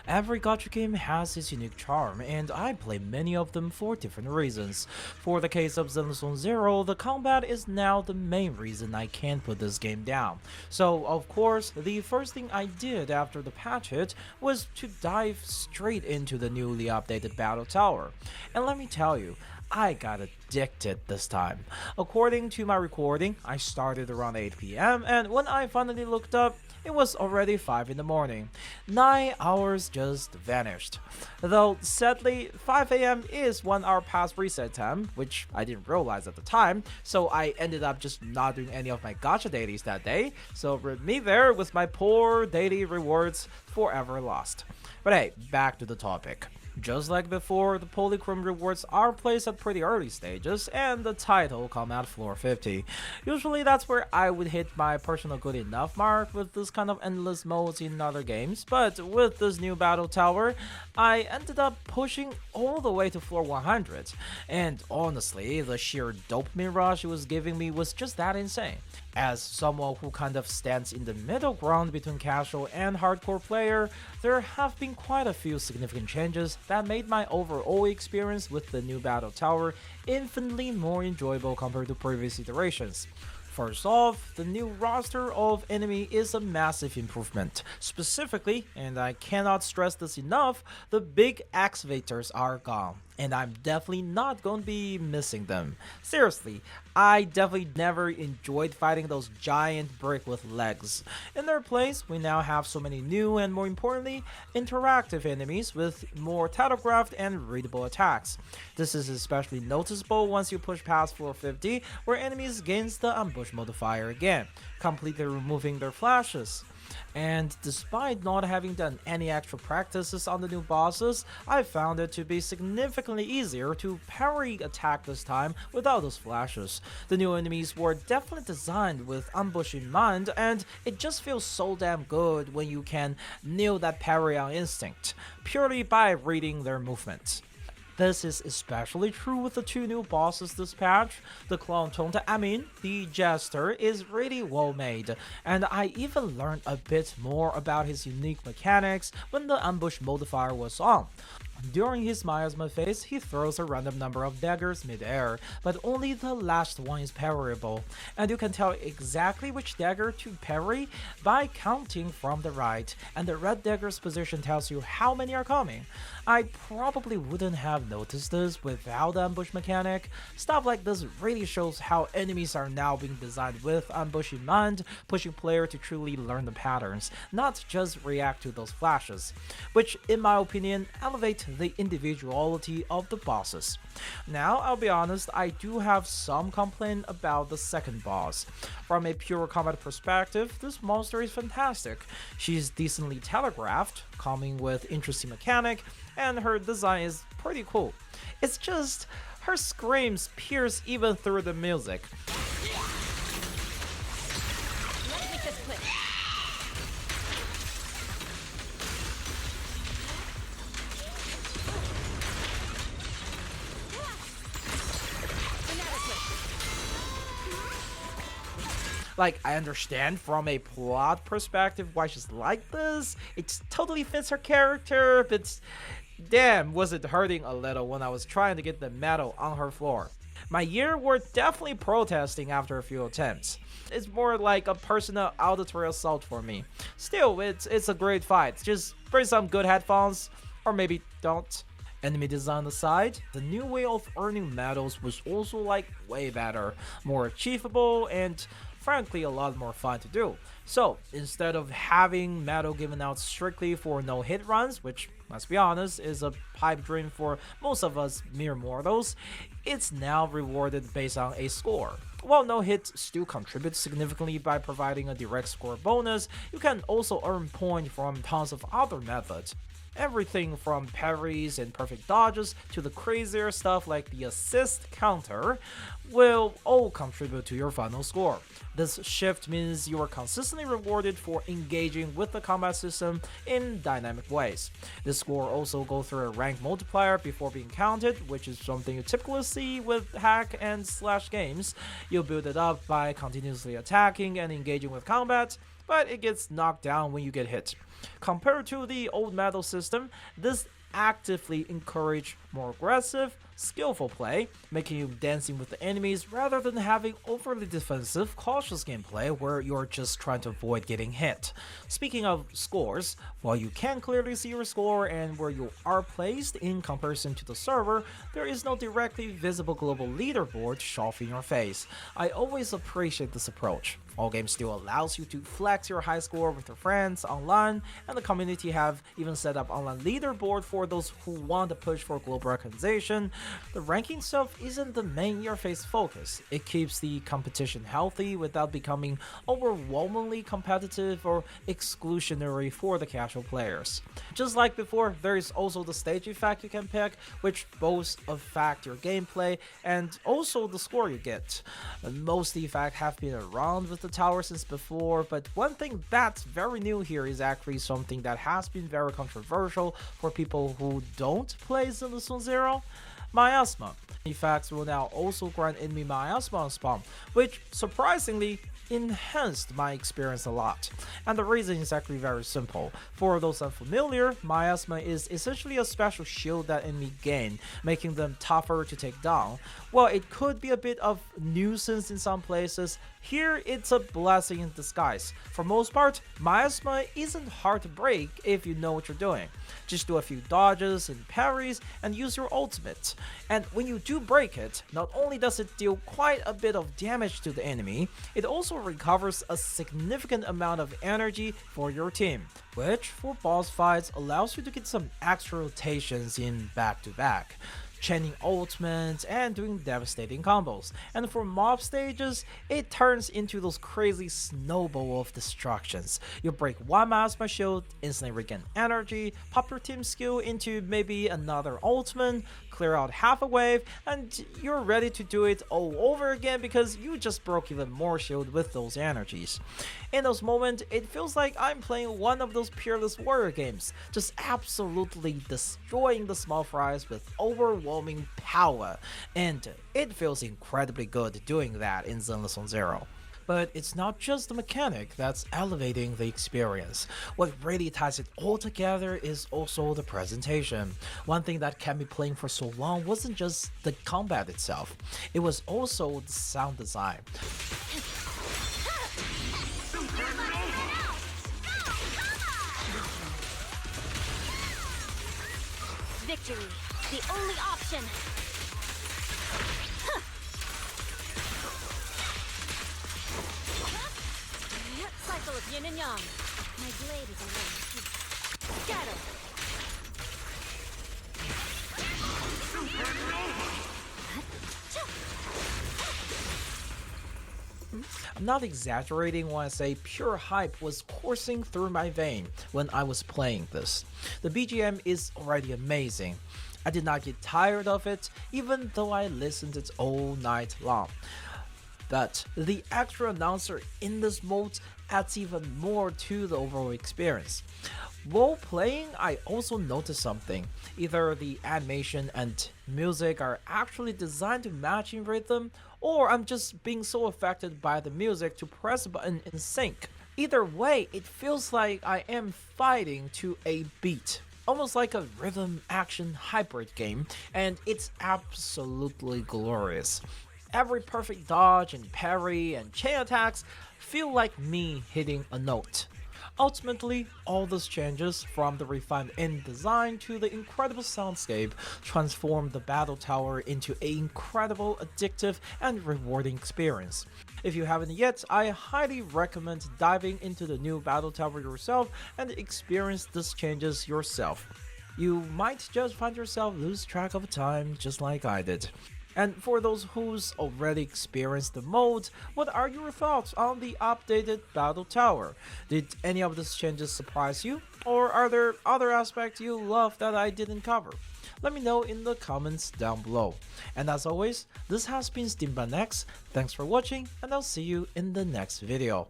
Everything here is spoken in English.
Every gacha game has its unique charm, and I play many of them for different reasons. For the case of Zenless Zero, the combat is now the main reason I can't put this game down. So, of course, the first thing I did after the patch hit was to dive straight into the newly updated Battle Tower. And let me tell you, I got addicted this time. According to my recording, I started around 8 p.m. and when I finally looked up, it was already 5 in the morning. 9 hours just vanished. Though sadly, 5 a.m. is 1 hour past reset time, which I didn't realize at the time, so I ended up just not doing any of my gacha dailies that day, so me there with my poor daily rewards forever lost. But hey, back to the topic. Just like before, the polychrome rewards are placed at pretty early stages, and the title come at floor 50. Usually that's where I would hit my personal good enough mark with this kind of endless modes in other games, but with this new battle tower, I ended up pushing all the way to floor 100, and honestly, the sheer dopamine rush it was giving me was just that insane. As someone who kind of stands in the middle ground between casual and hardcore player, there have been quite a few significant changes that made my overall experience with the new Battle Tower infinitely more enjoyable compared to previous iterations. First off, the new roster of enemy is a massive improvement. Specifically, and I cannot stress this enough, the big excavators are gone, and I'm definitely not going to be missing them. Seriously, I definitely never enjoyed fighting those giant brick with legs. In their place, we now have so many new and more importantly, interactive enemies with more telegraphed and readable attacks. This is especially noticeable once you push past floor 50, where enemies gains the ambush modifier again, completely removing their flashes. And despite not having done any extra practices on the new bosses, I found it to be significantly easier to parry attack this time without those flashes. The new enemies were definitely designed with ambush in mind, and it just feels so damn good when you can nail that parry on instinct, purely by reading their movements. This is especially true with the two new bosses this patch. The clone the Jester, is really well made, and I even learned a bit more about his unique mechanics when the ambush modifier was on. During his miasma phase, he throws a random number of daggers mid-air, but only the last one is parryable, and you can tell exactly which dagger to parry by counting from the right, and the red dagger's position tells you how many are coming. I probably wouldn't have noticed this without the ambush mechanic. Stuff like this really shows how enemies are now being designed with ambush in mind, pushing player to truly learn the patterns, not just react to those flashes, which in my opinion elevate the individuality of the bosses. Now, I'll be honest, I do have some complaint about the second boss. From a pure combat perspective, this monster is fantastic. She's decently telegraphed, coming with interesting mechanic, and her design is pretty cool. It's just, her screams pierce even through the music. Like, I understand from a plot perspective why she's like this. It totally fits her character, but damn, was it hurting a little when I was trying to get the metal on her floor. My ear were definitely protesting after a few attempts. It's more like a personal auditory assault for me. Still, it's a great fight. Just bring some good headphones, or maybe don't. Enemy design aside, the new way of earning medals was also like way better, more achievable, and frankly a lot more fun to do. So instead of having medal given out strictly for no hit runs, which let's be honest is a pipe dream for most of us mere mortals, it's now rewarded based on a score. While no hits still contribute significantly by providing a direct score bonus, you can also earn points from tons of other methods. Everything from parries and perfect dodges to the crazier stuff like the assist counter will all contribute to your final score. This shift means you are consistently rewarded for engaging with the combat system in dynamic ways. This score also goes through a rank multiplier before being counted, which is something you typically see with hack and slash games. You build it up by continuously attacking and engaging with combat, but it gets knocked down when you get hit. Compared to the old metal system, this actively encourage more aggressive, skillful play, making you dancing with the enemies rather than having overly defensive, cautious gameplay where you're just trying to avoid getting hit. Speaking of scores, while you can clearly see your score and where you are placed in comparison to the server, there is no directly visible global leaderboard shoved in your face. I always appreciate this approach. All games still allows you to flex your high score with your friends online, and the community have even set up online leaderboard for those who want to push for global recognition. The ranking stuff isn't the main interface focus. It keeps the competition healthy without becoming overwhelmingly competitive or exclusionary for the casual players. Just like before, there is also the stage effect you can pick, which both affect your gameplay and also the score you get. Most effects have been around with the tower since before, but one thing that's very new here is actually something that has been very controversial for people who don't play Zenless Zero. Miasma. Effects will now also grant enemy miasma on spawn, which surprisingly enhanced my experience a lot. And the reason is actually very simple. For those unfamiliar, miasma is essentially a special shield that enemy gain, making them tougher to take down. While it could be a bit of nuisance in some places, here it's a blessing in disguise. For most part, miasma isn't hard to break if you know what you're doing. Just do a few dodges and parries and use your ultimate. And when you do break it, not only does it deal quite a bit of damage to the enemy, it also recovers a significant amount of energy for your team, which for boss fights allows you to get some extra rotations in back-to-back, chaining ultimates and doing devastating combos. And for mob stages, it turns into those crazy snowball of destructions. You break one miasma shield, instantly regain energy, pop your team skill into maybe another ultimate, clear out half a wave, and you're ready to do it all over again because you just broke even more shield with those energies. In those moments, it feels like I'm playing one of those peerless warrior games, just absolutely destroying the small fries with overwhelming power, and it feels incredibly good doing that in Zenless Zero. But it's not just the mechanic that's elevating the experience. What really ties it all together is also the presentation. One thing that kept me playing for so long wasn't just the combat itself, it was also the sound design. Victory, the only option! Cycle of yin and yang. My blade is alone. Scatter! I'm not exaggerating when I say pure hype was coursing through my vein when I was playing this. The BGM is already amazing. I did not get tired of it, even though I listened it all night long. But the extra announcer in this mode adds even more to the overall experience. While playing, I also noticed something. Either the animation and music are actually designed to match in rhythm, or I'm just being so affected by the music to press a button in sync. Either way, it feels like I am fighting to a beat. Almost like a rhythm action hybrid game, and it's absolutely glorious. Every perfect dodge and parry and chain attacks feel like me hitting a note. Ultimately, all those changes, from the refined end design to the incredible soundscape, transform the battle tower into an incredible, addictive, and rewarding experience. If you haven't yet, I highly recommend diving into the new battle tower yourself and experience these changes yourself. You might just find yourself lose track of time just like I did. And for those who's already experienced the mode, what are your thoughts on the updated Battle Tower? Did any of these changes surprise you? Or are there other aspects you love that I didn't cover? Let me know in the comments down below. And as always, this has been Steamedbunx. Thanks for watching, and I'll see you in the next video.